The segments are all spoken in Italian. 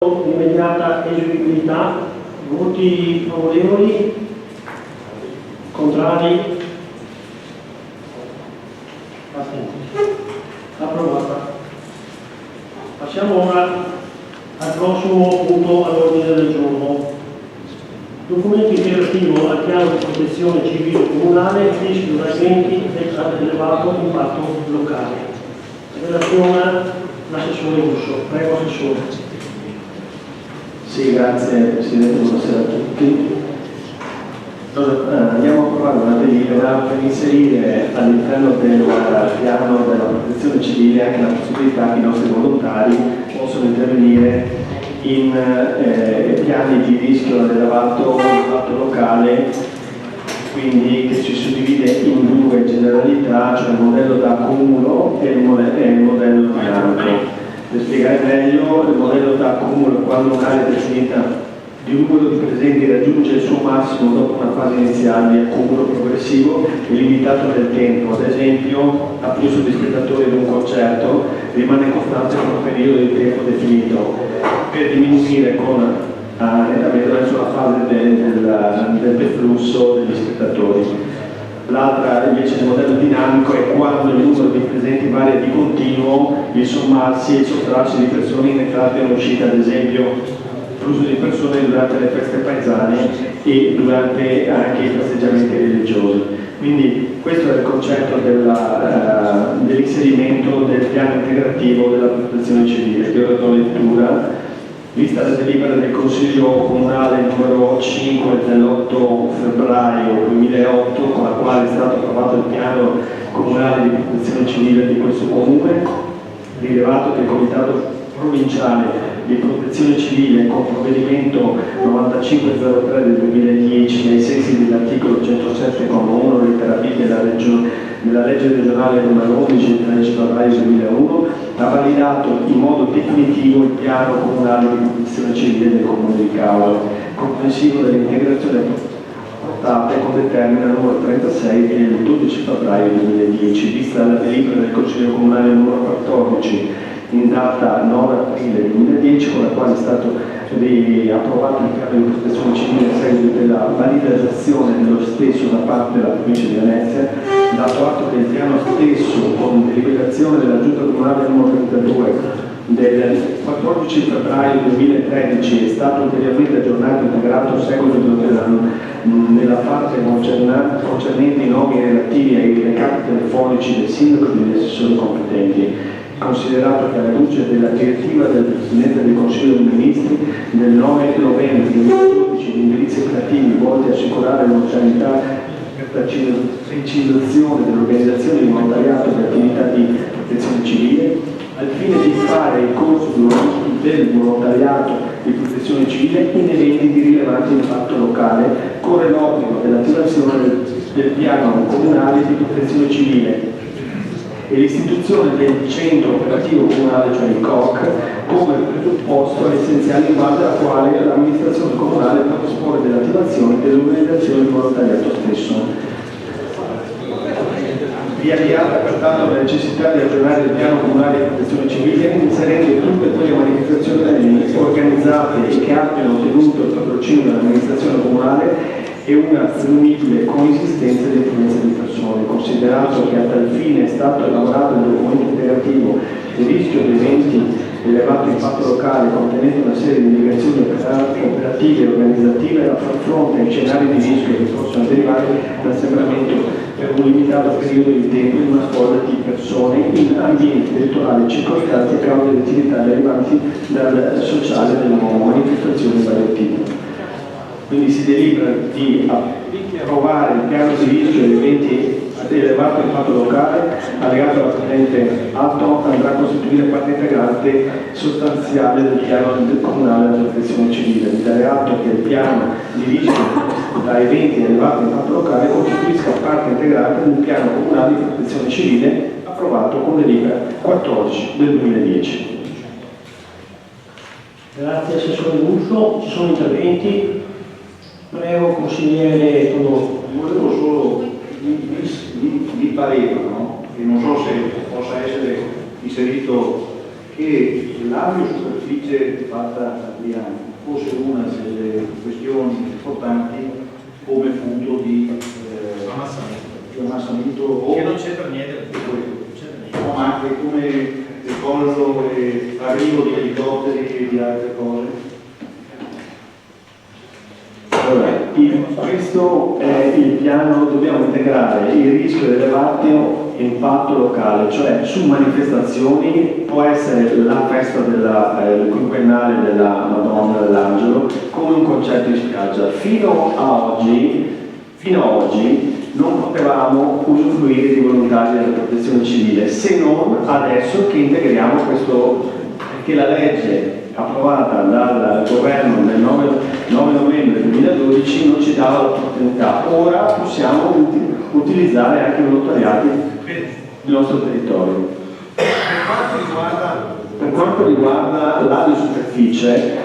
Immediata eseguibilità. Voti favorevoli? Contrari? Astenuti? Approvata. Passiamo ora al prossimo punto all'ordine del giorno. Documento integrativo al piano di protezione civile comunale rischio da eventi ad elevato impatto locale. Relazione l'assessore Russo. Prego, assessore. Sì, grazie Presidente, buonasera a tutti. Allora, andiamo a provare una delibera per inserire all'interno del piano della protezione civile anche la possibilità che i nostri volontari possano intervenire in piani di rischio ad elevato impatto locale, quindi che si suddivide in due generalità, cioè il modello da accumulo e il modello dinamico. Per spiegare meglio, il modello da accumulo è quando un'area definita di un numero di presenti raggiunge il suo massimo dopo una fase iniziale di accumulo progressivo e limitato nel tempo. Ad esempio, l'afflusso di spettatori ad un concerto rimane costante per un periodo di tempo definito, per diminuire nettamente verso la fase del deflusso degli spettatori. L'altra invece il modello dinamico è quando il numero di presenti varia di continuo, il sommarsi e il sottrarsi di persone in entrata e in uscita, ad esempio flusso di persone durante le feste paesane e durante anche i festeggiamenti religiosi. Quindi questo è il concetto dell'inserimento del piano integrativo della protezione civile, che ora do lettura. Vista la delibera del Consiglio Comunale numero 5 dell'8 febbraio 2008, con la quale è stato approvato il piano comunale di protezione civile di questo comune, rilevato che il Comitato Provinciale di Protezione Civile con provvedimento 9503 del 2010 ai sensi dell'articolo 107,1 lettera B della legge regionale numero 11 del 13 febbraio 2001 ha validato in modo definitivo il piano comunale di protezione civile del comune di Cavolo, comprensivo dell'integrazione portate con determina numero 36 del 12 febbraio 2010, vista la delibera del Consiglio Comunale numero 14 in data 9 aprile 2010, con la quale è stato approvato il piano di protezione civile a seguito della validazione dello stesso da parte della provincia di Venezia, dato atto che il piano stesso, con deliberazione della Giunta Comunale numero 32 del 14 febbraio 2013, è stato ulteriormente aggiornato e integrato a seguito nella parte concernente i nomi relativi ai recapiti telefonici del sindaco e degli assessori competenti, considerato che alla luce della direttiva del Presidente del Consiglio dei Ministri del 9 novembre 2012 di indirizzi operativi volti a assicurare l'omogeneità e precisione dell'organizzazione di volontariato per attività di protezione civile, al fine di fare il corso del volontariato di protezione civile in eventi di rilevante impatto locale, corre l'obbligo dell'attivazione del piano comunale di protezione civile e l'istituzione del centro operativo comunale, cioè il COC, come presupposto essenziale in base alla quale l'amministrazione comunale può disporre dell'attivazione e dell'organizzazione del volontariato stesso. Riavviata pertanto la necessità di aggiornare il piano comunale di protezione civile, inserendo tutte quelle manifestazioni organizzate e che abbiano ottenuto il patrocinio dell'amministrazione comunale e una presumibile coesistenza di influenza di persone, considerato che a tal fine è stato elaborato il documento integrativo di rischio di eventi di elevato impatto locale contenente una serie di indicazioni operative e organizzative da far fronte ai scenari di rischio che possono derivare dall'assembramento per un limitato periodo di tempo in una scuola di persone in ambienti territoriali circostanti a causa delle attività derivanti dal sociale delle nuove manifestazioni di vario tipo. Quindi si delibera di approvare il piano di rischio di eventi ad elevato impatto locale allegato alla presente atto andrà a costituire parte integrante sostanziale del piano comunale della protezione civile. Vi dare atto che il piano di rischio da eventi ad elevato impatto locale costituisca parte integrante del piano comunale di protezione civile approvato con delibera 14 del 2010. Grazie assessore Russo. Ci sono interventi? Prego consigliere Todò. Volevo solo, mi pareva, no? E non so se possa essere inserito, che l'ampio superficie superficie fatta a Triano fosse una delle questioni importanti come punto di ammassamento o Che non c'entra niente. no, ma anche come decollo e arrivo di elicotteri e di altre cose. Allora, questo è il piano, dobbiamo integrare il rischio elevato impatto locale, cioè su manifestazioni può essere la festa del quinquennale della Madonna dell'Angelo come un concetto di spiaggia. Fino a oggi non potevamo usufruire di volontari della protezione civile, se non adesso che integriamo questo, che la legge approvata dal governo nel 9 novembre 2012 non ci dava l'opportunità. Ora possiamo utilizzare anche i volontariati del nostro territorio. Per quanto riguarda l'adiosuperficie,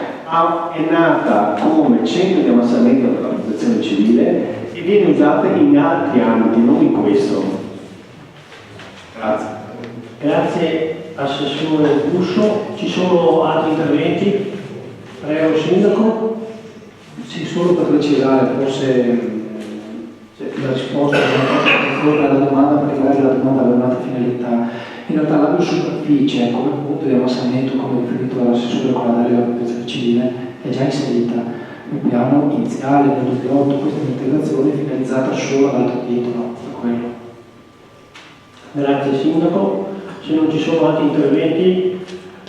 è nata come centro di ammassamento per la protezione civile e viene usata in altri ambiti, non in questo. Grazie. Grazie Assessore Busso. Ci sono altri interventi? Prego Sindaco. Sì, solo per precisare, forse la risposta alla domanda, perché magari la domanda aveva un'altra finalità. In realtà la superficie come punto di ammassamento, come definito dall'assessore con la delega della protezione civile, è già inserita nel piano iniziale del 2008. Questa è un'integrazione finalizzata solo ad altro titolo, per quello. Grazie Sindaco. Se non ci sono altri interventi,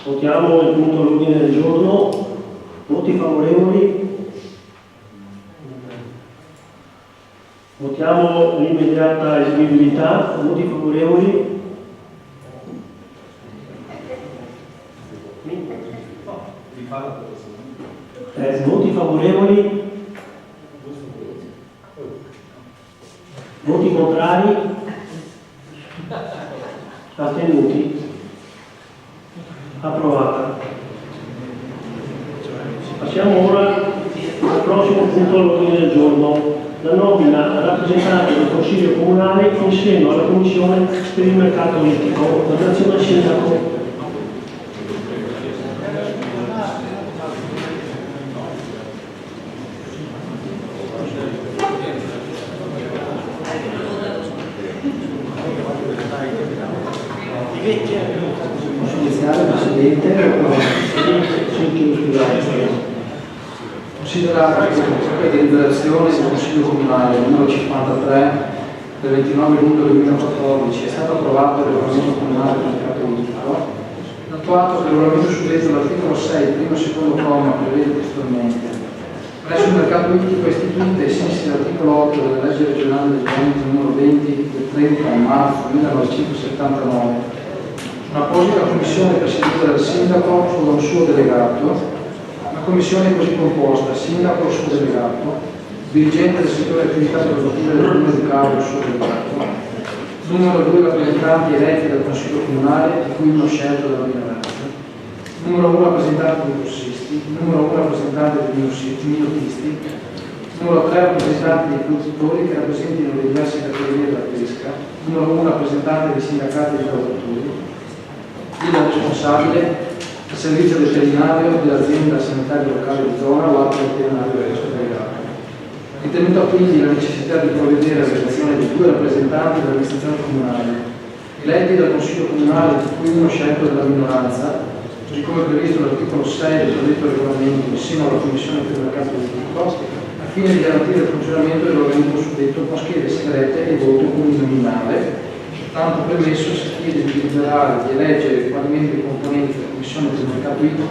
votiamo il punto all'ordine del giorno. Voti favorevoli? Votiamo l'immediata eseguibilità. Voti favorevoli? Voti favorevoli? Voti contrari? Astenuti? Approvata. Passiamo ora al prossimo punto all'ordine del giorno, la nomina rappresentante del Consiglio Comunale in seno alla Commissione per il mercato ittico. Donazione al Sindaco. Posso iniziare, Presidente? Considerata la deliberazione del Consiglio Comunale numero 53 del 29 luglio 2014 è stato approvato il regolamento comunale del mercato ittico, attuato che il regolamento suddetto all'articolo 6, primo e secondo comma, prevede testualmente: presso il mercato ittico è istituita ai sensi dell'articolo 8 della legge regionale del Veneto numero 20 del 30 marzo 1979 un'apposita commissione presieduta dal Sindaco o da un suo delegato. La commissione è così composta: Sindaco o suo delegato, dirigente del settore attività produttive del Comune di Cavo o suo delegato, numero 2 rappresentanti eletti dal Consiglio Comunale, di cui uno scelto dalla minoranza, numero 1 rappresentante dei corsisti, numero 1 rappresentante dei minotisti, numero 3 rappresentanti dei produttori che rappresentino le diverse categorie della pesca, numero 1 rappresentante dei sindacati dei lavoratori, il responsabile del servizio veterinario dell'azienda sanitaria locale di zona o altro veterinario delegato. Ritenuta quindi la necessità di provvedere all'elezione di 2 rappresentanti dell'amministrazione comunale, eletti dal Consiglio Comunale, di cui uno scelto dalla minoranza, così come previsto dall'articolo 6 del predetto regolamento, insieme alla Commissione per il mercato ittico, al fine di garantire il funzionamento dell'organismo suddetto con schede segrete e voto uninominale. Tanto premesso, si chiede di deliberare di eleggere qualmente i componenti della Commissione del mercato ittico,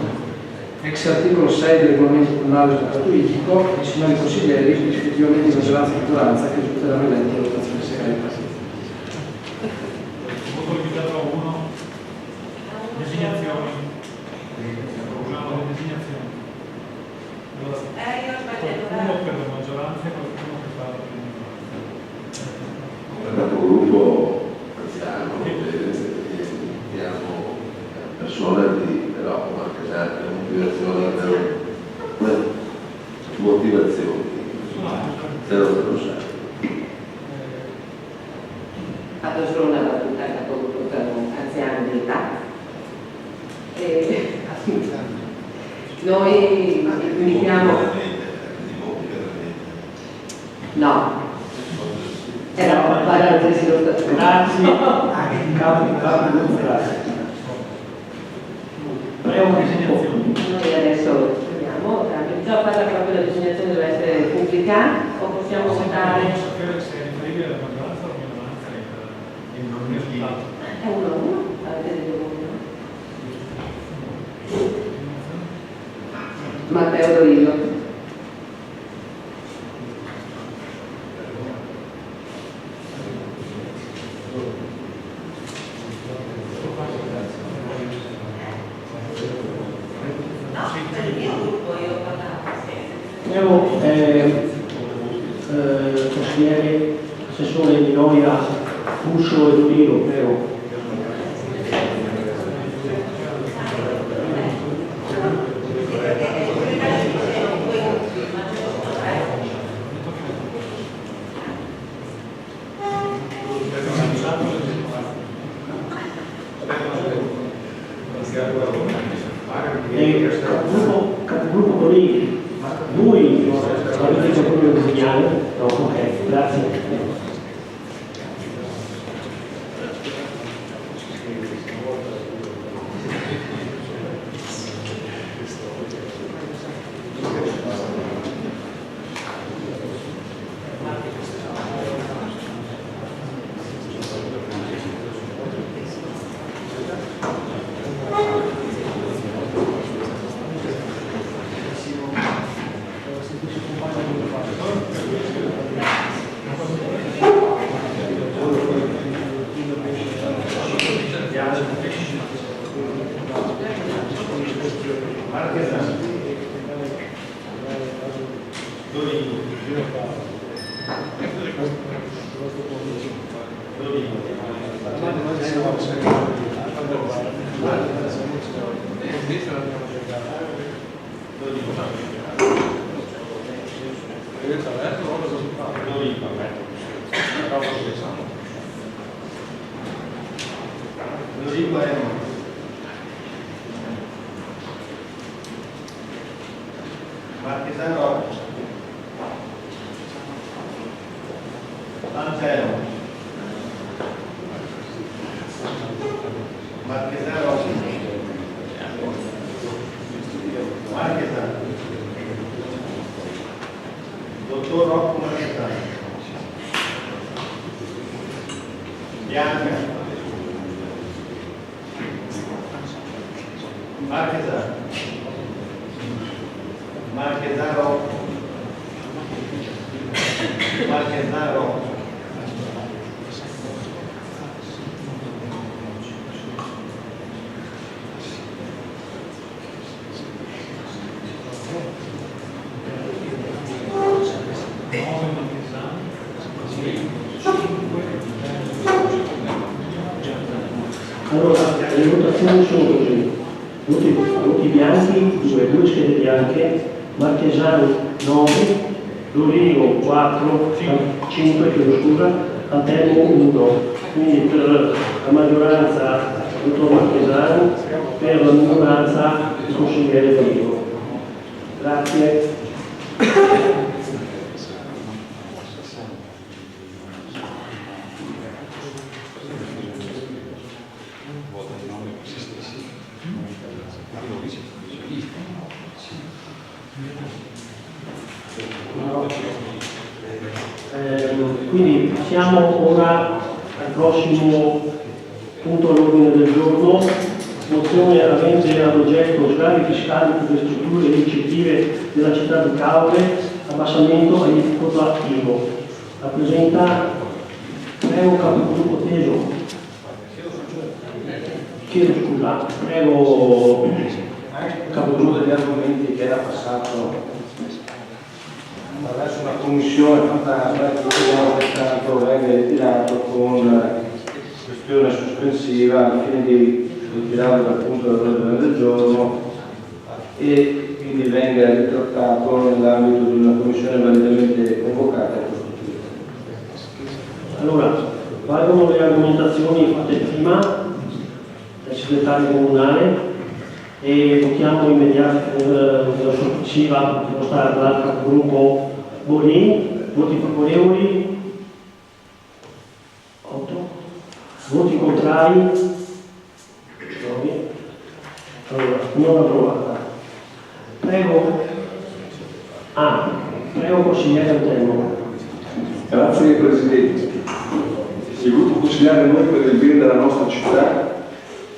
ex articolo 6 del regolamento comunale del mercato ittico, i signori consiglieri, rispettivamente di maggioranza e minoranza, che risulteranno eletti a votazione segreta. Voto limitato a 1. Designazioni. Proviamo le designazioni. Qualcuno per la maggioranza e qualcuno che fa la minoranza. Il capogruppo anziano, abbiamo persone di però anche sempre motivazioni 006. Fatto solo una battuta al capogruppo anziano di età. Noi unifichiamo. No. Era fare altresì lo statuto. Grazie. Capo, grazie. Prego. Noi adesso vediamo, bisogna fare proprio la designazione deve essere pubblicata o possiamo votare? Sapere se è riferibile alla maggioranza o alla minoranza in un risultato. È uno a uno? Avete detto uno? Matteo Dorillo. Prego, consigliere assessore di Noia, Fuscio e Dorino, prego. Capogruppo Dorino, voi avete qualcuno da disegnare? No, ok, grazie. Marchesano Angelo Marchesano Marchesano Dottor Rocco Marchesano Bianca Marchesano Marchesano Marchesano Allora, le votazioni sono così: voti bianchi, due schede bianche, Marchesano 9, Dorino 4, 5, chiedo scusa, Antelmo 1. Quindi per la maggioranza il dottor Marchesano, per la minoranza il consigliere Dorino. Grazie. Quindi passiamo ora al prossimo punto all'ordine del giorno, mozione avente ad oggetto sgravi fiscali per le strutture ricettive della città di Caore, abbassamento aliquota IVO. La presenta prego capogruppo Teso. Chiedo scusa, prego capogruppo degli argomenti che era passato attraverso una commissione fantasma che pertanto venga ritirato con questione sospensiva al fine di ritirarlo dal punto dell'ordine del giorno e quindi venga ritrattato nell'ambito di una commissione validamente convocata e costituita. Allora, valgono le argomentazioni fatte prima dal segretario comunale. e votiamo immediatamente successiva sono stata dal capogruppo Bonini. Voti favorevoli? 8. Voti contrari? 9. Allora, non approvata. Prego consigliere Antelmo. Grazie Presidente. Il gruppo consigliare Noi per il bene della nostra città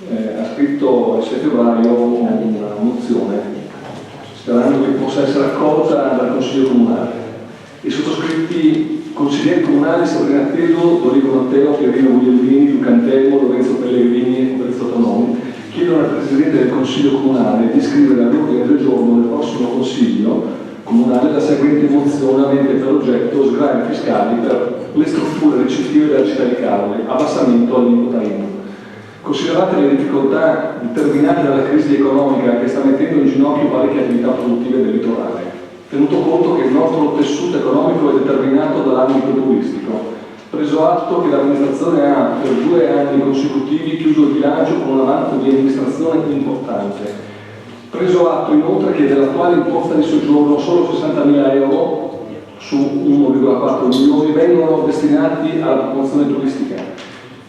ha scritto il 6 febbraio una mozione sperando che possa essere accolta dal Consiglio Comunale. I sottoscritti consiglieri comunali Sabrina Tedo, Dorigo Matteo, Pierino Guglielmini, Luca Antelmo, Lorenzo Pellegrini e Lorenzo Tanomi chiedono al Presidente del Consiglio Comunale di iscrivere all'ordine del giorno del prossimo Consiglio Comunale la seguente mozione avente per oggetto sgravi fiscali per le strutture ricettive della città di Caore, abbassamento all'aliquota IMU. Considerate le difficoltà determinate dalla crisi economica che sta mettendo in ginocchio parecchie attività produttive del litorale, tenuto conto che il nostro tessuto economico è determinato dall'ambito turistico, preso atto che l'amministrazione ha per 2 anni consecutivi chiuso il bilancio con un avanzo di amministrazione importante, preso atto inoltre che dell'attuale imposta di soggiorno solo 60.000 euro su 1,4 milioni vengono destinati alla promozione turistica.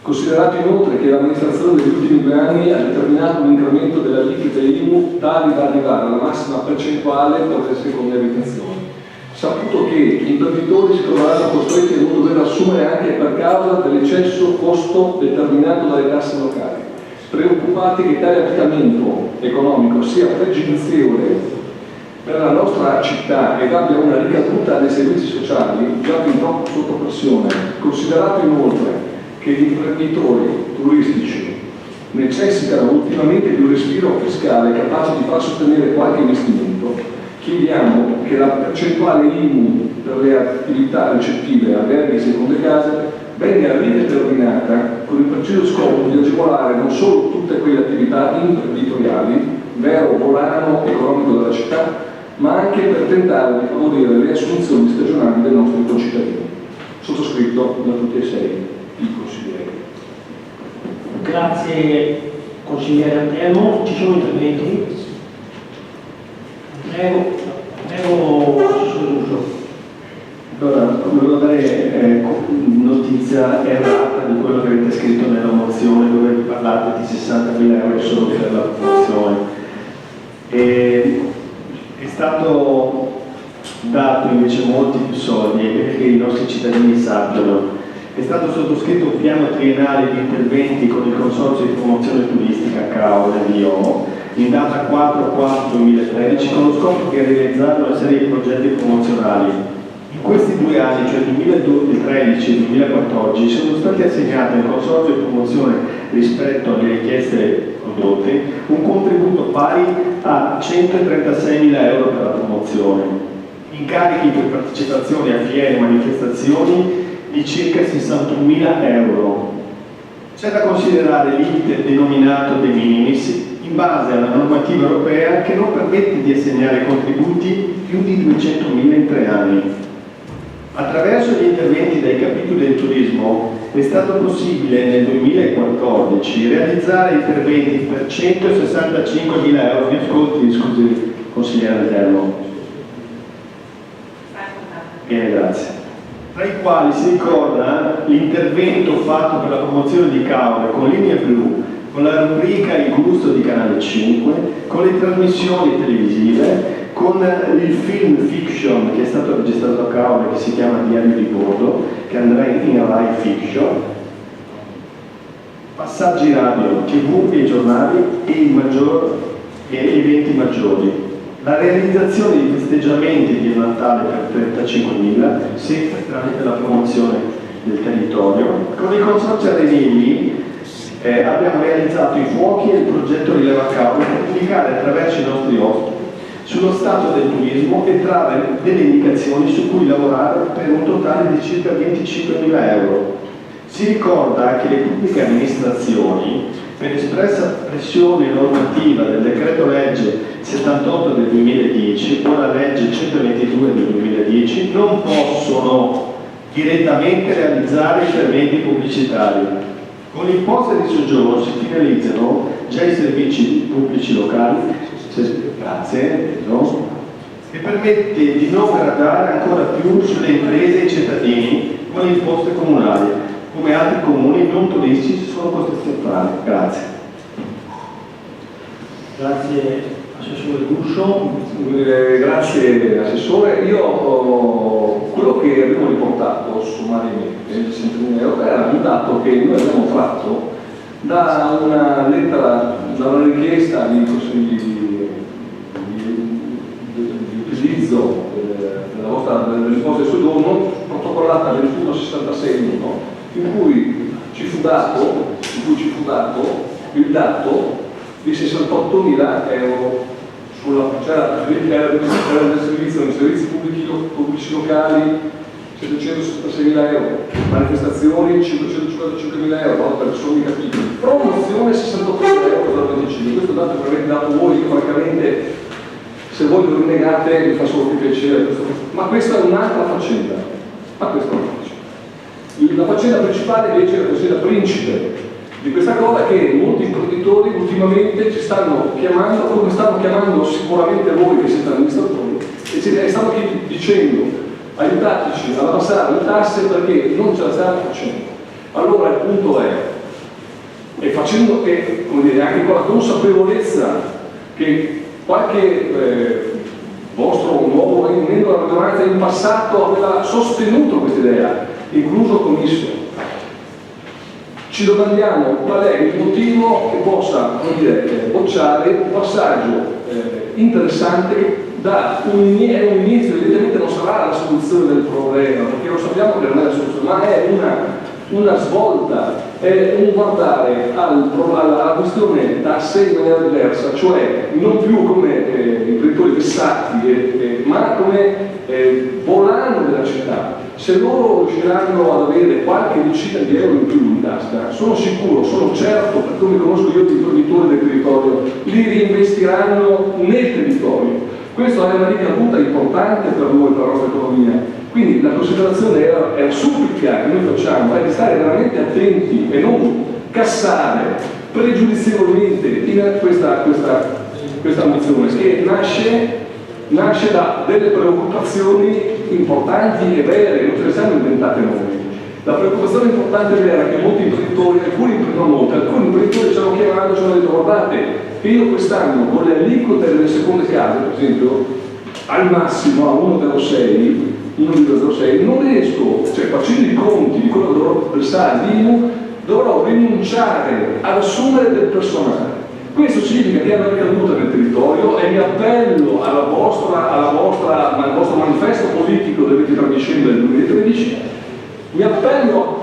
Considerato inoltre che l'amministrazione degli ultimi 2 anni ha determinato un incremento delle aliquote IMU tali da arrivare alla massima percentuale per le seconde abitazioni. Saputo che gli imprenditori si troveranno costretti a non dover assumere anche per causa dell'eccesso costo determinato dalle tasse locali. Preoccupati che tale avvitamento economico sia pregiudizievole per la nostra città ed abbia una ricaduta nei servizi sociali già fin troppo sotto pressione, considerato inoltre che gli imprenditori turistici necessitano ultimamente di un respiro fiscale capace di far sostenere qualche investimento, chiediamo che la percentuale IMU per le attività ricettive, alberghi e seconde case venga rideterminata con il preciso scopo di agevolare non solo tutte quelle attività imprenditoriali, vero volano economico della città, ma anche per tentare di favorire le assunzioni stagionali dei nostri concittadini. Sottoscritto da tutti e 6 i consiglieri. Grazie consigliere Antelmo. Ci sono interventi? Prego Suso. Allora, volevo dare notizia errata di quello che avete scritto nella mozione dove vi parlate di 60.000 euro solo per la promozione. È stato dato invece molti più soldi perché i nostri cittadini sappiano. È stato sottoscritto un piano triennale di interventi con il Consorzio di Promozione Turistica Caore di Iomo in data 4/4/2013 con lo scopo di realizzare una serie di progetti promozionali. In questi 2 anni, cioè 2013 e 2014, sono stati assegnati al Consorzio di Promozione rispetto alle richieste prodotte un contributo pari a 136.000 euro per la promozione, incarichi per partecipazioni a fiere e manifestazioni di circa 61.000 euro. C'è da considerare l'ite denominato de minimis in base alla normativa europea che non permette di assegnare contributi più di 200.000 in 3 anni. Attraverso gli interventi dei capitoli del turismo è stato possibile nel 2014 realizzare interventi per 165.000 euro. Mi ascolti, scusi, consigliere Antelmo. Bene, grazie. Tra i quali si ricorda l'intervento fatto per la promozione di Caore con Linea Blu, con la rubrica Il gusto di Canale 5, con le trasmissioni televisive, con il film fiction che è stato registrato a Caore che si chiama Diario di Bordo, che andrà in Rai Fiction, passaggi radio, tv e giornali e eventi maggiori. La realizzazione di festeggiamenti di Natale per 35.000, sempre tramite la promozione del territorio. Con il Consorzio Arenilli abbiamo realizzato i fuochi e il progetto Rileva Caore per comunicare attraverso i nostri ospiti sullo stato del turismo e trarre delle indicazioni su cui lavorare per un totale di circa 25.000 euro. Si ricorda che le pubbliche amministrazioni, per espressa pressione normativa del decreto legge 78 del 2010 o la legge 122 del 2010, non possono direttamente realizzare interventi pubblicitari. Con l'imposta di soggiorno si finalizzano già i servizi pubblici locali, grazie, no? E permette di non gravare ancora più sulle imprese e i cittadini con le imposte comunali, come altri comuni non turistici sono costretti a fare. Grazie. Grazie Assessore Guscio. Grazie Assessore. Io quello che abbiamo riportato sommariamente, il 100.000 euro, era un dato che noi abbiamo tratto da una lettera, da una richiesta di utilizzo dell'imposta di soggiorno protocollata del 2166 in cui ci fu dato il dato di 68.000 euro c'era del servizio nei servizi pubblici locali 766.000 euro, manifestazioni 555.000 euro, per sommi capitoli, promozione 68.000 euro da 25. Questo dato che avete dato voi, francamente, se voi lo rinnegate mi fa solo più piacere, ma questa è un'altra faccenda. La faccenda principale invece è la faccenda principe di questa cosa, che molti imprenditori ultimamente ci stanno chiamando, come stanno chiamando sicuramente voi che siete amministratori, e ci stanno dicendo aiutateci ad abbassare le tasse perché non ce la stiamo facendo. Allora il punto è facendo anche con la consapevolezza che qualche vostro nuovo membro della maggioranza in passato aveva sostenuto questa idea, incluso Commissione. Ci domandiamo qual è il motivo che possa bocciare un passaggio interessante da un inizio. Evidentemente non sarà la soluzione del problema, perché lo sappiamo che non è la soluzione, ma è una svolta, è un guardare alla questione tasse in maniera diversa, cioè non più come imprenditori vessati, ma come volano della città. Se loro riusciranno ad avere qualche decina di euro in più in tasca, sono sicuro, sono certo, per come conosco io gli imprenditori del territorio, li reinvestiranno nel territorio. Questa è una ricaduta importante per noi, per la nostra economia. Quindi la considerazione è la supplica che noi facciamo, è di stare veramente attenti e non cassare pregiudizievolmente in questa mozione, che nasce da delle preoccupazioni importanti e vere, non ce le siamo inventate noi. La preoccupazione importante e vera è che molti imprenditori, alcuni imprenditori ci hanno chiamato e ci hanno detto: guardate, che io quest'anno con le aliquote delle seconde case, per esempio, al massimo a 1,06 non riesco, cioè facendo i conti di quello che dovrò versare di IMU, dovrò rinunciare ad assumere del personale. Questo significa che è una ricaduta nel territorio, e mi appello al vostro manifesto politico del 23 dicembre del 2013, mi appello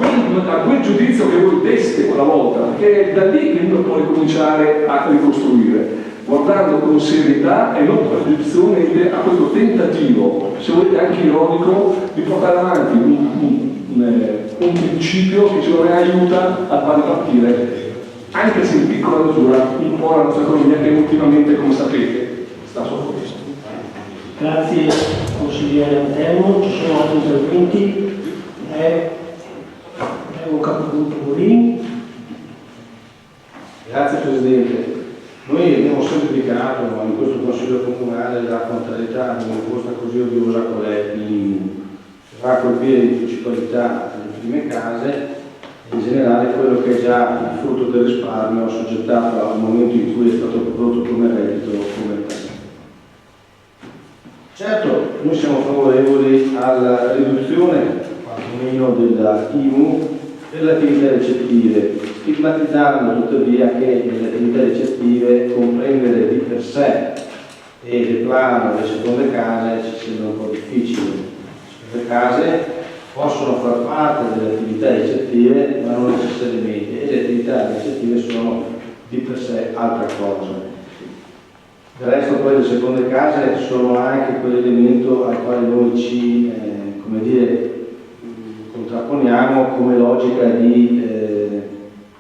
a quel giudizio che voi deste quella volta, perché è da lì che uno può ricominciare a ricostruire, guardando con serietà e non con pregiudizione a questo tentativo, se volete anche ironico, di portare avanti un principio che ci aiuta a far partire, anche se in piccola misura, un po' la nostra economia, che ultimamente, come sapete, sta sotto questo. Grazie consigliere Antelmo. Ci sono altri interventi? Prego capogruppo Bolin. Grazie Presidente. Noi abbiamo sempre dichiarato in questo Consiglio Comunale la contrarietà di un'imposta così odiosa qual è l'IMU, che va a colpire in principalità le prime case, in generale quello che è già il frutto del risparmio assoggettato al momento in cui è stato prodotto come reddito o come tasso. Certo, noi siamo favorevoli alla riduzione quantomeno della IMU per le attività ricettive, stigmatizzando tuttavia che le attività ricettive comprendere di per sé e le plano, le seconde case ci sembra un po' difficile. Le seconde case possono far parte delle attività ricettive, ma non necessariamente, e le attività ricettive sono di per sé altra cosa. Del resto poi le seconde case sono anche quell'elemento al quale noi ci contrapponiamo come logica di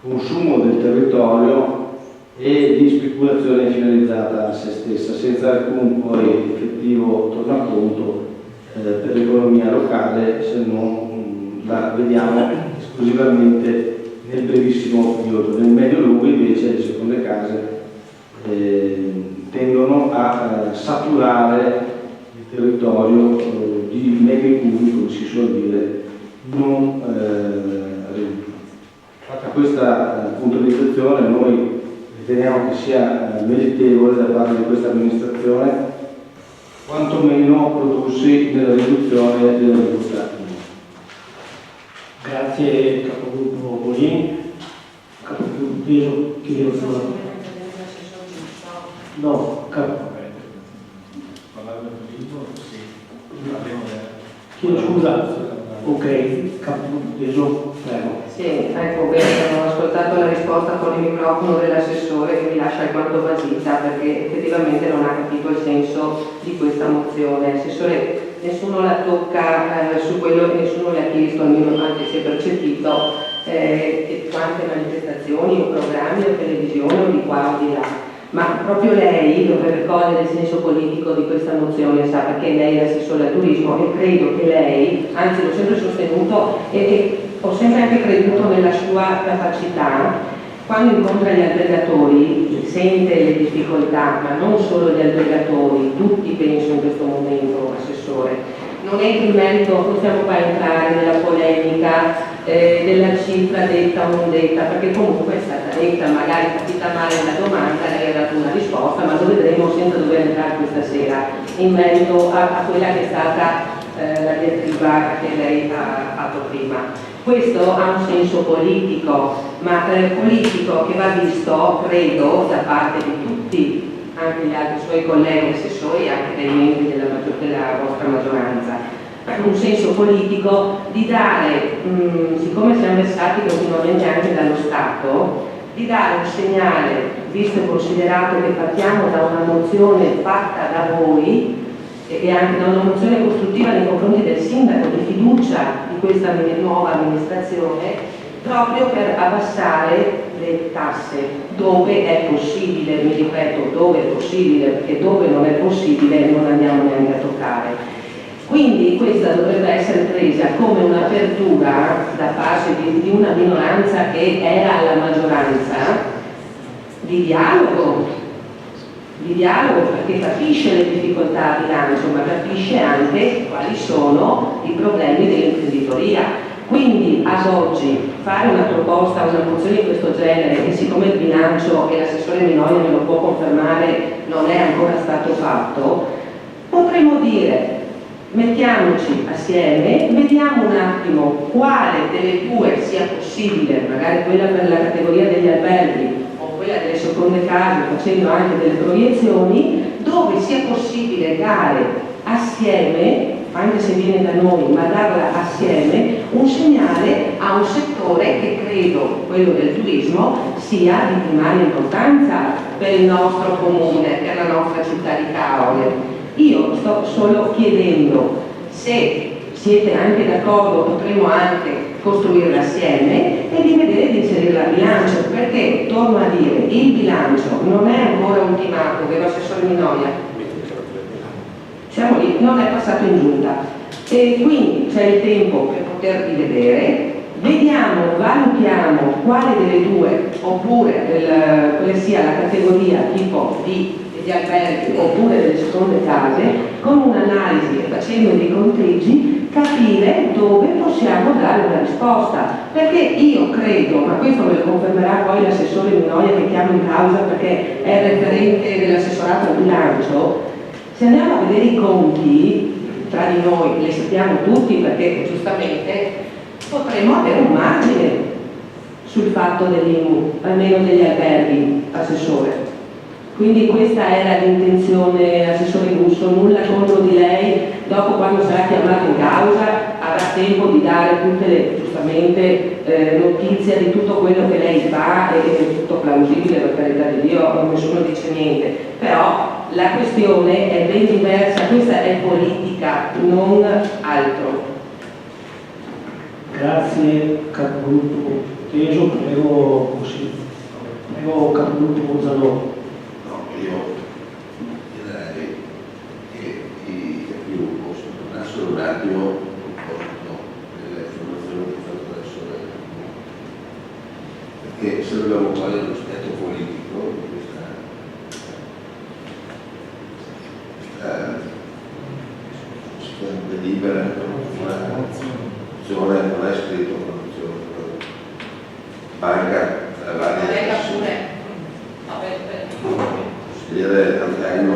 consumo del territorio e di speculazione finalizzata a se stessa, senza alcun poi effettivo tornaconto per l'economia locale, se non la vediamo esclusivamente nel brevissimo periodo. Nel medio-lungo invece le seconde case tendono a saturare il territorio di meghi cubi, come si suol dire, non redditivi. Fatta questa puntualizzazione, noi riteniamo che sia meritevole da parte di questa amministrazione quantomeno prodursi nella riduzione della libertà. Grazie capogruppo Bolin. Capogruppo Peso, chiedo solo. No, chiedo scusa. Ok, capogruppo Peso, prego. Sì, ecco, bene, ho ascoltato la risposta con il microfono dell'assessore che mi lascia alquanto basita perché effettivamente non ha capito il senso di questa mozione. Assessore, nessuno la tocca su quello che nessuno le ha chiesto, almeno anche se percepito, quante manifestazioni o programmi o televisione o di qua o di là. Ma proprio lei dovrebbe cogliere il senso politico di questa mozione, sa, perché lei è l'assessore al turismo e credo che lei, anzi l'ho sempre sostenuto e ho sempre anche creduto nella sua capacità, quando incontra gli albergatori sente le difficoltà, ma non solo gli albergatori, tutti penso in questo momento, assessore. Non entro in merito, non stiamo qua a entrare nella polemica della cifra detta o non detta, perché comunque è stata detta, magari capita male la domanda, lei ha dato una risposta, ma lo vedremo senza dover entrare questa sera in merito a quella che è stata la diatriba che lei ha fatto prima. Questo ha un senso politico, ma politico che va visto, credo, da parte di tutti, anche gli altri suoi colleghi assessori e anche dei membri della vostra maggioranza. Un senso politico di dare, siccome siamo versati continuamente anche dallo Stato, di dare un segnale, visto e considerato che partiamo da una mozione fatta da voi e anche da una mozione costruttiva nei confronti del sindaco di fiducia di questa nuova amministrazione, proprio per abbassare le tasse dove è possibile, mi ripeto, dove è possibile, perché dove non è possibile non andiamo neanche a toccare. Quindi questa dovrebbe essere presa come un'apertura da parte di una minoranza che era alla maggioranza di dialogo perché capisce le difficoltà di bilancio, ma capisce anche quali sono i problemi dell'imprenditoria. Quindi ad oggi fare una proposta, una mozione di questo genere, che siccome il bilancio e l'assessore Minoia me lo può confermare non è ancora stato fatto, potremmo dire mettiamoci assieme, vediamo un attimo quale delle due sia possibile, magari quella per la categoria degli alberghi o quella delle seconde case, facendo anche delle proiezioni, dove sia possibile dare assieme, anche se viene da noi, ma darla assieme, un segnale a un settore che credo, quello del turismo, sia di primaria importanza per il nostro comune, per la nostra città di Caorle. Io sto solo chiedendo se siete anche d'accordo, potremo anche costruirla assieme e di vedere di inserirla a bilancio, perché, torno a dire, il bilancio non è ancora ultimato, vero assessore Minoia? Siamo lì, non è passato in giunta e quindi c'è il tempo per poter rivedere, vediamo, valutiamo quale delle due, oppure quale sia la categoria tipo di alberghi oppure delle seconde case, con un'analisi e facendo dei conteggi capire dove possiamo dare una risposta, perché io credo, ma questo me lo confermerà poi l'assessore Minoia che chiamo in causa perché è il referente dell'assessorato al bilancio, se andiamo a vedere i conti tra di noi, li sappiamo tutti perché giustamente potremmo avere un margine sul fatto dell'IMU, almeno degli alberghi, assessore. Quindi questa era l'intenzione, assessore Russo, nulla contro di lei, dopo quando sarà chiamato in causa avrà tempo di dare tutte le, giustamente, notizie di tutto quello che lei fa e è tutto plausibile, per carità di Dio, nessuno dice niente, però la questione è ben diversa, questa è politica, non altro. Grazie capogruppo Teso, prego capogruppo Zanoni. Io direi che i capogruppo si tornassero un attimo a proposito delle informazioni che ho fatto adesso. dobbiamo cogliere l'aspetto politico di questa delibera, una mozione, non è scritto una mozione, manca consigliere Antaino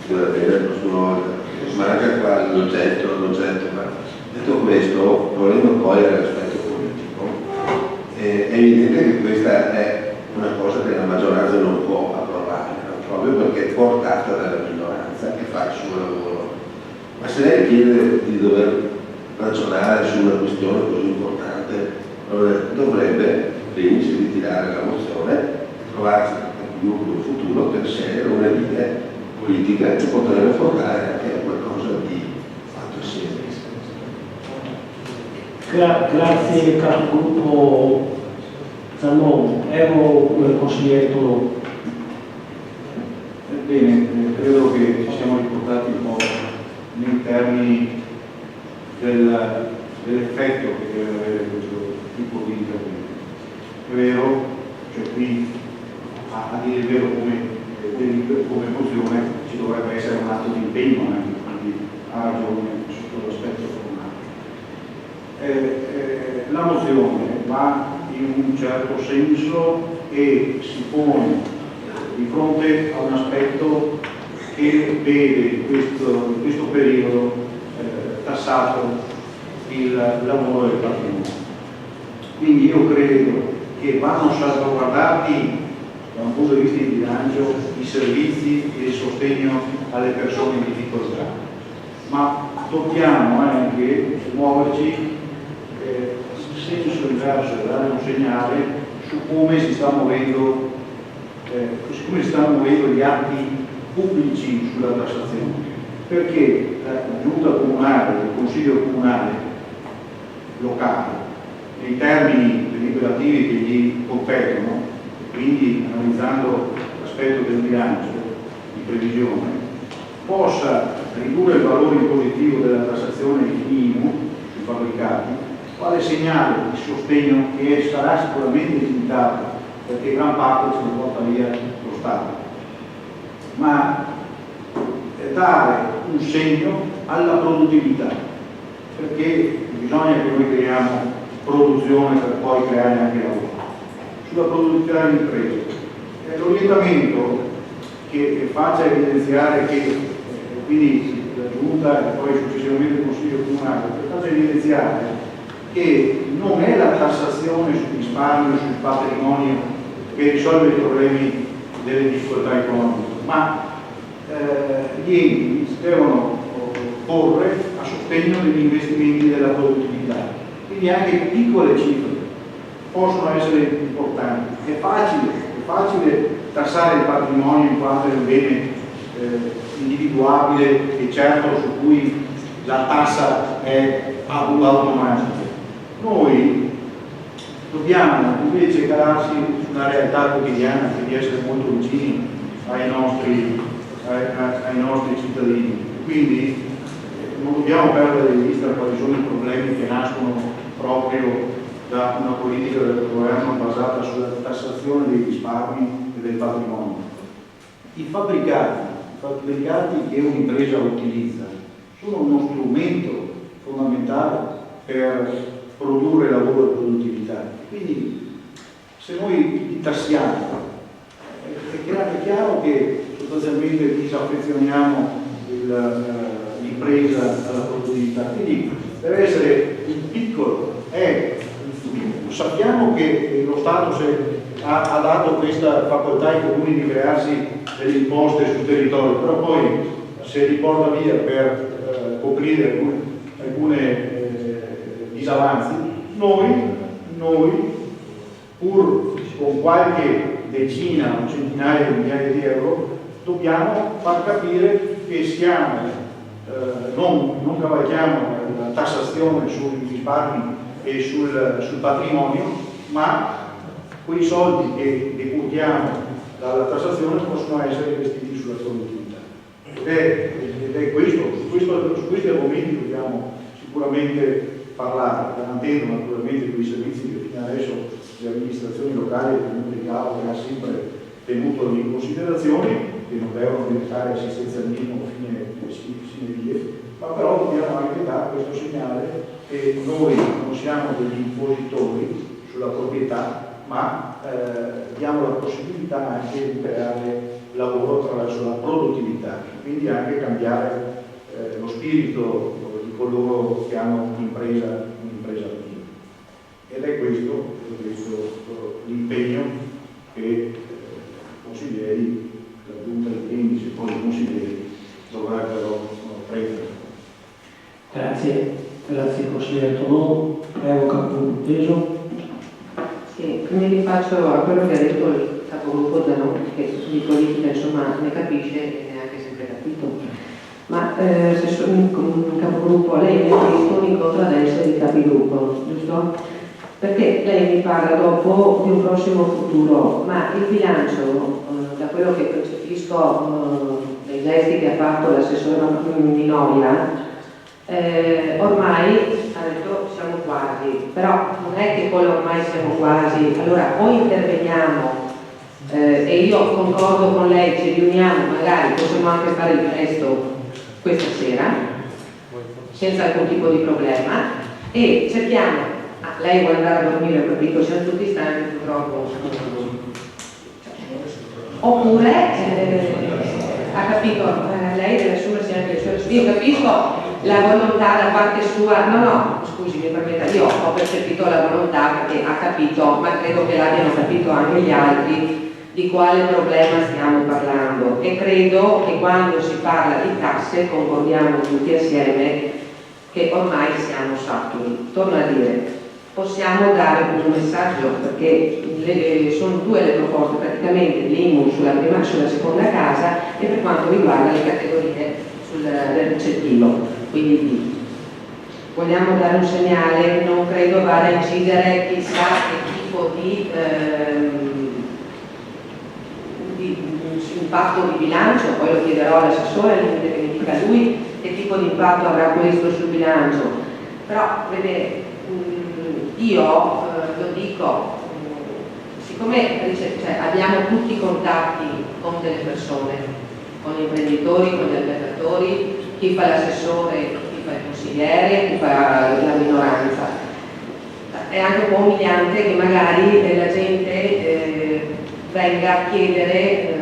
deve avere il prossimo volta, manca qua l'oggetto, ma detto questo, volendo cogliere l'aspetto politico, è evidente che questa è una cosa che la maggioranza non può approvare, no? Proprio perché è portata dalla minoranza che fa il suo lavoro. Ma se lei chiede di dover ragionare su una questione così importante, dovrebbe prima si ritirare la mozione e trovarsi in un futuro per scegliere una linea politica che potrebbe portare anche a qualcosa di fatto semplice. Grazie capogruppo Zannoni. Ero consigliere Tolone. Bene, credo che ci siamo riportati un po' nei termini dell'effetto che deve avere questo tipo di intervento. È vero, cioè qui a dire il vero come mozione ci dovrebbe essere un atto di impegno anche, quindi ha ragione sotto l'aspetto formale. La mozione va in un certo senso e si pone di fronte a un aspetto che vede in questo periodo tassato il lavoro del patrimonio. Quindi io credo che vanno salvaguardati da un punto di vista di bilancio i servizi e il sostegno alle persone in difficoltà, ma dobbiamo anche muoverci in senso inverso e dare un segnale su come si stanno muovendo gli atti pubblici sulla tassazione, perché la giunta comunale, il consiglio comunale locale, nei termini deliberativi che gli competono, quindi analizzando l'aspetto del bilancio di previsione, possa ridurre il valore impositivo della tassazione IMU sui fabbricati, quale segnale di sostegno che sarà sicuramente limitato, perché gran parte se lo porta via lo Stato, ma dare un segno alla produttività, perché bisogna che noi creiamo produzione per poi creare anche lavoro. Sulla produttività delle imprese, l'orientamento che faccia evidenziare che quindi la Giunta e poi successivamente il Consiglio Comunale, che faccia evidenziare che non è la tassazione sul risparmio, sul patrimonio che risolve i problemi delle difficoltà economiche, ma gli enti devono porre a sostegno degli investimenti della produttività. Quindi anche piccole cifre possono essere importanti. È facile tassare il patrimonio in quanto è un bene individuabile e certo su cui la tassa è automatica. Noi dobbiamo invece calarsi su una realtà quotidiana e di essere molto vicini ai nostri cittadini. Quindi non dobbiamo perdere di vista quali sono i problemi che nascono proprio da una politica del governo basata sulla tassazione dei risparmi e del patrimonio. I fabbricati che un'impresa utilizza sono uno strumento fondamentale per produrre lavoro e produttività. Quindi se noi li tassiamo è chiaro che sostanzialmente disaffezioniamo l'impresa alla produttività. Quindi deve essere il piccolo. Sappiamo che lo Stato ha dato questa facoltà ai comuni di crearsi delle imposte sul territorio, però poi se li porta via per coprire alcune disavanzi, noi pur con qualche decina o centinaia di migliaia di euro dobbiamo far capire che non cavalchiamo la tassazione sui risparmi e sul patrimonio, ma quei soldi che decurtiamo dalla tassazione possono essere investiti sulla produttività. Ed è questo, su questi argomenti dobbiamo sicuramente parlare, garantendo naturalmente quei servizi che fino adesso le amministrazioni locali e il di capo ha sempre tenuto in considerazione, che non devono diventare assistenzialismo fine vie, ma però dobbiamo anche dare questo segnale che noi non siamo degli impositori sulla proprietà, ma diamo la possibilità anche di creare lavoro attraverso la produttività, quindi anche cambiare lo spirito di coloro che hanno un'impresa attiva. Ed è questo l'impegno che i consiglieri, la giunta di indice e poi i consiglieri dovrebbero prendere. Grazie consigliere Tonò. Prego Capopeso. Sì, mi rifaccio a quello che ha detto il capogruppo Zanò, che di politica insomma ne capisce e ne ha anche sempre capito. Ma se sono un capogruppo, lei mi ha visto un incontro adesso di capigruppo, giusto? Perché lei mi parla dopo di un prossimo futuro, ma il bilancio, da quello che percepisco dai gesti che ha fatto l'assessore Minoia, ormai ha detto siamo quasi, però non è che poi ormai siamo quasi, allora o interveniamo e io concordo con lei, ci riuniamo, magari possiamo anche fare il presto questa sera senza alcun tipo di problema e cerchiamo, lei vuole andare a dormire, ho capito, siamo tutti stanchi purtroppo, oppure ha capito, lei deve assumersi anche le sue, io capisco la volontà da parte sua, no, scusi, mi permetta, io ho percepito la volontà perché ha capito, ma credo che l'abbiano capito anche gli altri, di quale problema stiamo parlando e credo che quando si parla di tasse concordiamo tutti assieme che ormai siamo saturi. Torno a dire, possiamo dare un messaggio perché sono due le proposte, praticamente l'IMU sulla prima e sulla seconda casa e per quanto riguarda le categorie del ricettivo. Quindi vogliamo dare un segnale, non credo vada a incidere chissà che tipo di impatto di bilancio, poi lo chiederò all'assessore, che mi dica lui che tipo di impatto avrà questo sul bilancio. Però vedete, io lo dico, siccome abbiamo tutti i contatti con delle persone, con gli imprenditori, con gli allevatori, chi fa l'assessore, chi fa il consigliere, chi fa la minoranza, è anche un po' umiliante che magari la gente venga a chiedere,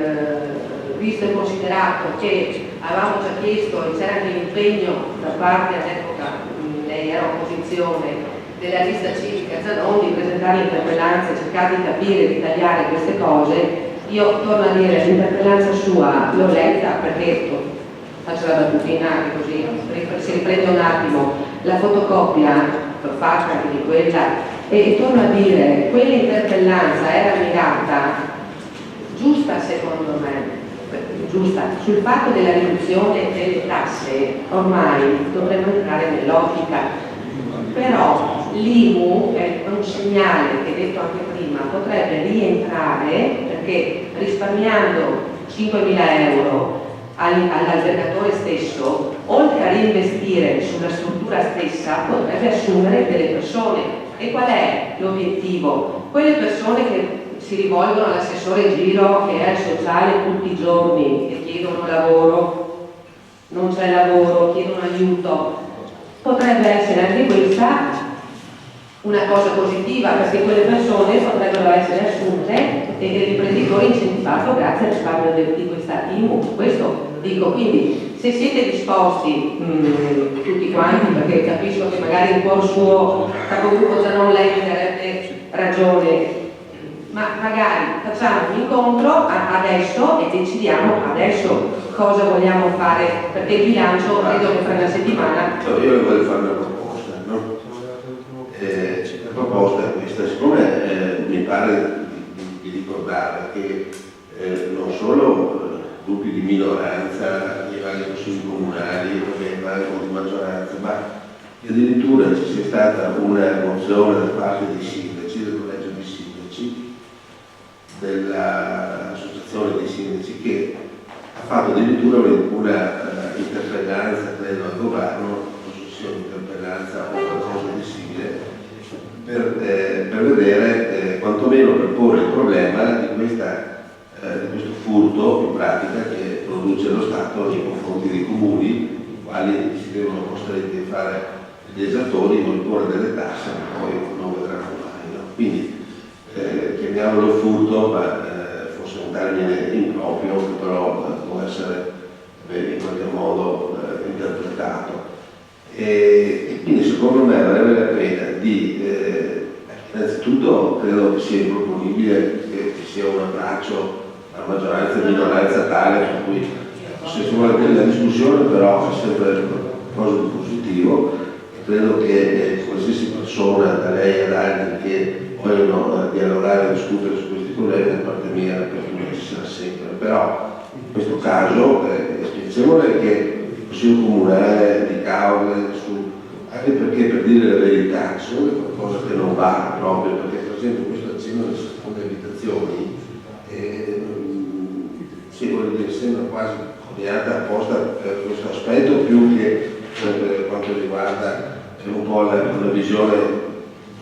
visto e considerato che avevamo già chiesto e c'era anche l'impegno da parte all'epoca, lei era opposizione, della lista civica Zanon di presentare l'interpellanza e cercare di capire, di tagliare queste cose. Io torno a dire, l'interpellanza sua l'ho letta perché faccio la battutina anche così, si riprende un attimo, la fotocopia l'ho fatta anche di quella e torno a dire, quell'interpellanza era mirata giusta secondo me, giusta, sul fatto della riduzione delle tasse ormai dovremmo entrare nell'ottica, però l'IMU è un segnale che detto anche prima potrebbe rientrare perché risparmiando 5.000 euro all'albergatore stesso, oltre a reinvestire sulla struttura stessa, potrebbe assumere delle persone. E qual è l'obiettivo? Quelle persone che si rivolgono all'assessore Giro che è al sociale tutti i giorni e chiedono lavoro, non c'è lavoro, chiedono aiuto, potrebbe essere anche questa una cosa positiva perché quelle persone potrebbero essere assunte e l'imprenditore incentivato grazie al risparmio di questa IMU. Questo dico, quindi se siete disposti tutti quanti, perché capisco che magari in cuor suo capogruppo già non lei mi darebbe ragione, ma magari facciamo un incontro adesso e decidiamo adesso cosa vogliamo fare, perché il bilancio credo che fra una settimana. Io le voglio fare una proposta, no? La proposta è questa, siccome mi pare di ricordare che non solo gruppi di minoranza, i vari consigli comunali, i vari di maggioranza, ma addirittura ci sia stata una mozione da parte dei sindaci, del collegio di sindaci, dell'associazione dei sindaci che ha fatto addirittura una interpellanza, credo, al governo, non so se sia un'interpellanza o qualcosa di di questo furto in pratica che produce lo Stato nei confronti dei comuni, i quali si devono costretti a fare gli esattori, non porre delle tasse, ma poi non vedranno mai. No? Quindi chiamiamolo furto, ma forse un termine improprio che però può essere in qualche modo interpretato. E quindi secondo me varrebbe la pena di innanzitutto credo che sia improponibile che ci sia un abbraccio alla maggioranza e minoranza tale per cui se si vuole avere la discussione però è sempre qualcosa di positivo e credo che qualsiasi persona da lei ad altri che vogliono dialogare e discutere su questi problemi da parte mia l'apertura ci sarà sempre, però in questo caso spieghiamole che il Consiglio Comunale di Caorle anche perché per dire la verità ci sono qualcosa che non va proprio, perché per esempio questo accenno alle seconde abitazioni sembra quasi coniata apposta per questo aspetto più che per quanto riguarda un po' la visione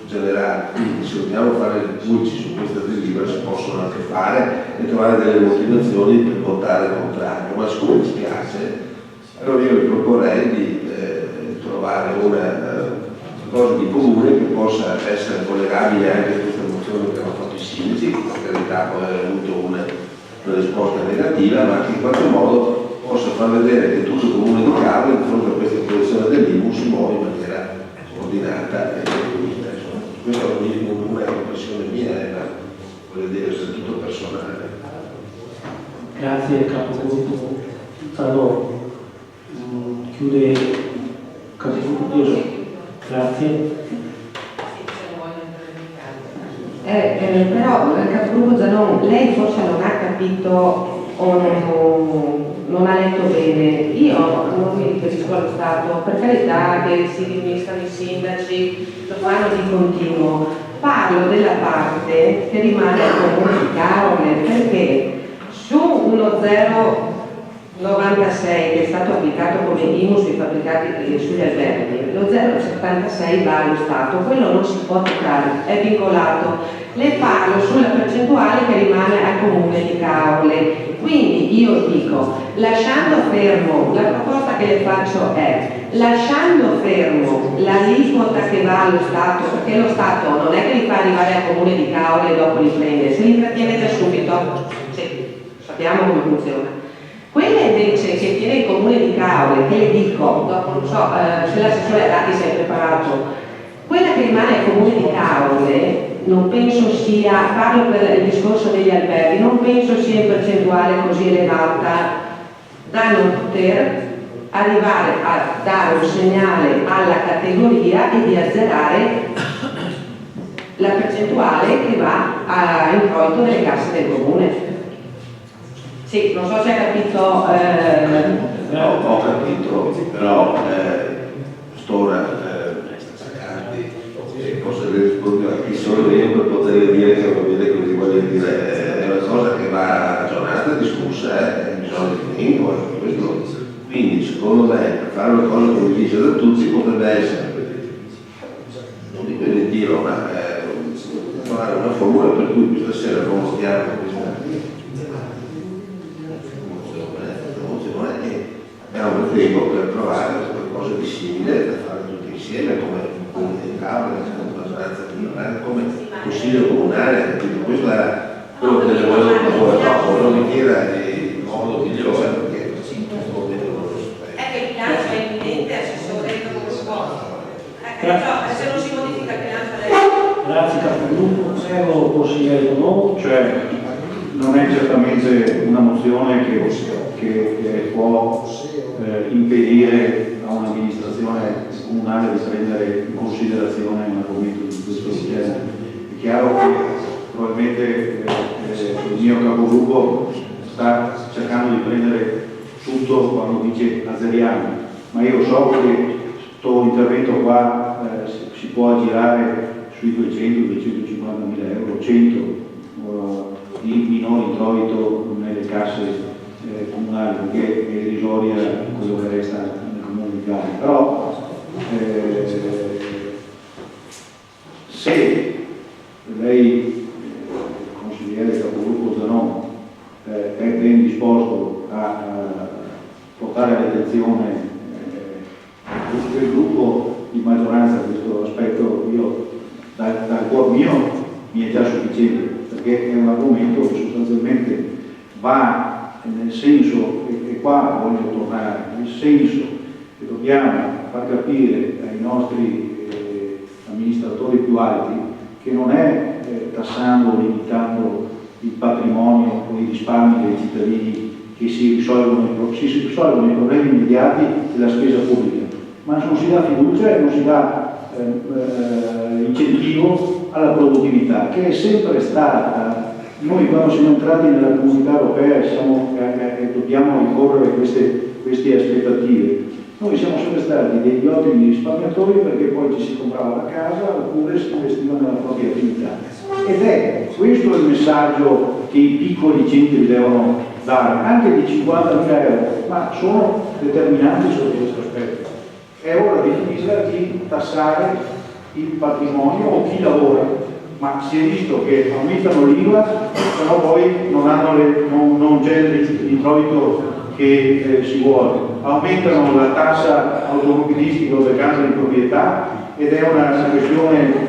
generale. Quindi se vogliamo fare le pulci su questa delibera si possono anche fare e trovare delle motivazioni per votare il contrario, ma siccome mi spiace allora io vi proporrei di trovare una cosa di comune che possa essere collegabile anche a questa mozione che hanno fatto i sindaci, che per carità poi ha avuto una risposta negativa, ma che in qualche modo possa far vedere che tutto il comune di Caorle di fronte a questa posizione dell'IMU si muove in maniera ordinata e giusta. Questa è una impressione mia, ma voglio dire, è tutto personale. Grazie capogruppo. Allora, chiude il capogruppo. Grazie. Però il capogruppo Zanon, lei forse non ha capito o non ha letto bene. Io non mi riferisco allo Stato, per carità che si riuniscano i sindaci, lo fanno di continuo. Parlo della parte che rimane al comune di Caorle, perché su 0,96 che è stato applicato come IMU sui fabbricati sugli alberghi, lo 0,76 va allo Stato, quello non si può toccare, è vincolato. Le parlo sulla percentuale che rimane al comune di Caorle. Quindi io dico, lasciando fermo, la proposta che le faccio è, lasciando fermo l'aliquota che va allo Stato, perché lo Stato non è che li fa arrivare al comune di Caorle e dopo li prende, se li trattiene da subito, sì, sappiamo come funziona. Quella invece che tiene il comune di Caorle, che le dico, dopo non so se l'assessore Adati si è preparato, quella che rimane al comune di Caorle non penso sia, parlo per il discorso degli alberghi, non penso sia in percentuale così elevata da non poter arrivare a dare un segnale alla categoria e di azzerare la percentuale che va a introito delle casse del comune. Sì, non so se hai capito. Ho capito, però quest'ora posso rispondere a chi sono io per poter dire che va bene così, voglio dire, è una cosa che va ragionata, discussa, bisogna di tempo, questo. Quindi secondo me per fare una cosa condivisa da tutti potrebbe essere, non dico di tiro, ma trovare una formula per cui questa sera convochiamo questa mozione e abbiamo il tempo per provare qualcosa di simile da fare tutti insieme come comune di Caorle, come consiglio comunale, quindi questo era quello che volevo dopo, non mi chieda il modo migliore perché è che il bilancio è evidente, assessore, come si può. Se non si modifica il bilancio Grazie capogruppo, prego consigliere Donò. Cioè non è certamente una mozione che può impedire a un'amministrazione comunale di prendere in considerazione un argomento di questo genere. È chiaro che probabilmente il mio capogruppo sta cercando di prendere tutto quando dice azzeriamo, ma io so che questo intervento qua si può aggirare sui 200-250 mila euro, 100 di minore introito nelle casse comunali, perché è irrisoria quello che resta nel comune di Caorle. Però se lei, consigliere capogruppo del gruppo di maggioranza questo aspetto dal cuore mio mi è già sufficiente, perché è un argomento che sostanzialmente va nel senso, e qua voglio tornare, nel senso che dobbiamo far capire ai nostri amministratori più alti che non è tassando o limitando il patrimonio o i risparmi dei cittadini che si risolvono i problemi immediati della spesa pubblica, ma non si dà fiducia e non si dà incentivo alla produttività, che è sempre stata. Noi quando siamo entrati nella comunità europea dobbiamo ricorrere queste aspettative. Noi siamo sempre stati degli ottimi risparmiatori perché poi ci si comprava la casa oppure si investiva nella propria attività. Ed è questo il messaggio che i piccoli centri devono dare, anche di 50.000 euro, ma sono determinanti sotto questo aspetto. È ora di finire di tassare il patrimonio o chi lavora, ma si è visto che aumentano l'IVA, però poi non c'è l'introito che si vuole. Aumentano la tassa automobilistica o delle case di proprietà ed è una questione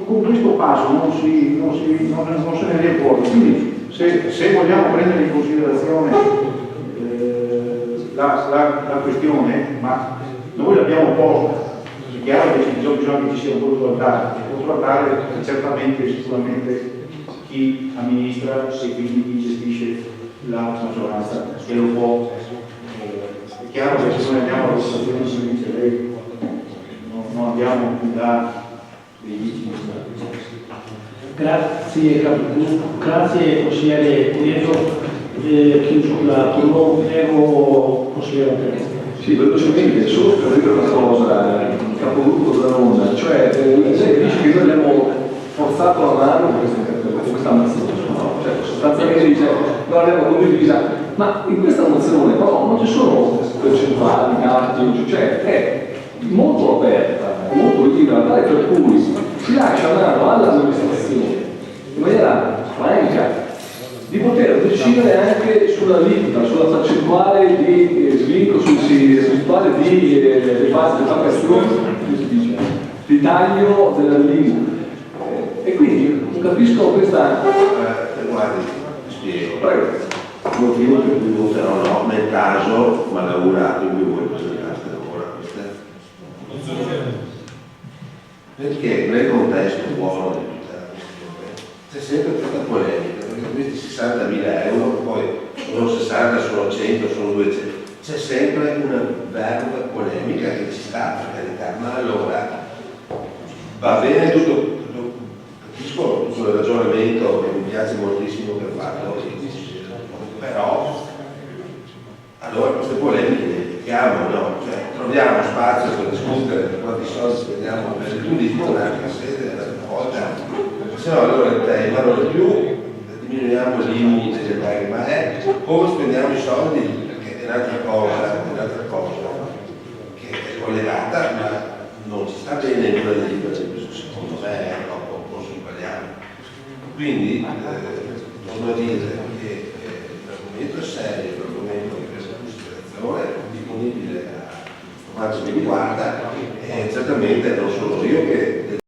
con questo passo non se ne viene fuori. Quindi se vogliamo prendere in considerazione la questione, ma noi l'abbiamo posta, è chiaro che bisogna che ci sia un controllare certamente sicuramente chi amministra e quindi chi gestisce la maggioranza che lo può. È chiaro che se noi andiamo alla votazione, come dice lei, non abbiamo più da dei vici. Grazie consigliere Pietro. Chiuso la turno, prego consigliere Antonio. Sì, velocemente, solo per dire una cosa, il capogruppo Zanona, cioè lei dice che noi abbiamo forzato la mano con questa mozione, no? Cioè sostanzialmente dice non l'abbiamo condivisa, ma in questa mozione però non ci sono percentuali, casi, cioè è molto aperta, molto libera, tale per cui si lascia mano all'amministrazione in maniera franca di poter decidere anche sulla aliquota, sulla percentuale di svincolo, percentuale di depatriazione, di taglio dell'aliquota. E quindi non capisco questa. Guardi, spiego. Prego. Il motivo per cui voterò no, nel caso malaugurato in cui voi presentaste ora queste. Perché nel contesto buono di tutta la questione c'è sempre questa polemica. Questi 60.000 euro, poi sono 60, sono 100, sono 200, c'è sempre una verba polemica che ci sta, per carità, ma allora va bene tutto, capisco tutto il ragionamento che mi piace moltissimo che ha fatto, però allora queste polemiche le evitiamo, no? Cioè, troviamo spazio per discutere per quanti soldi spendiamo per il turismo, un'altra sede, un'altra volta, se no allora il tema non è più diminuiamo il limite delle paghe, ma è come spendiamo i soldi, perché è un'altra cosa che è collegata, ma non ci sta bene in quella delibera, secondo me è troppo sbagliato. Quindi torno a dire che l'argomento è serio, l'argomento è preso in considerazione, è disponibile a quanto mi riguarda, e certamente non sono io che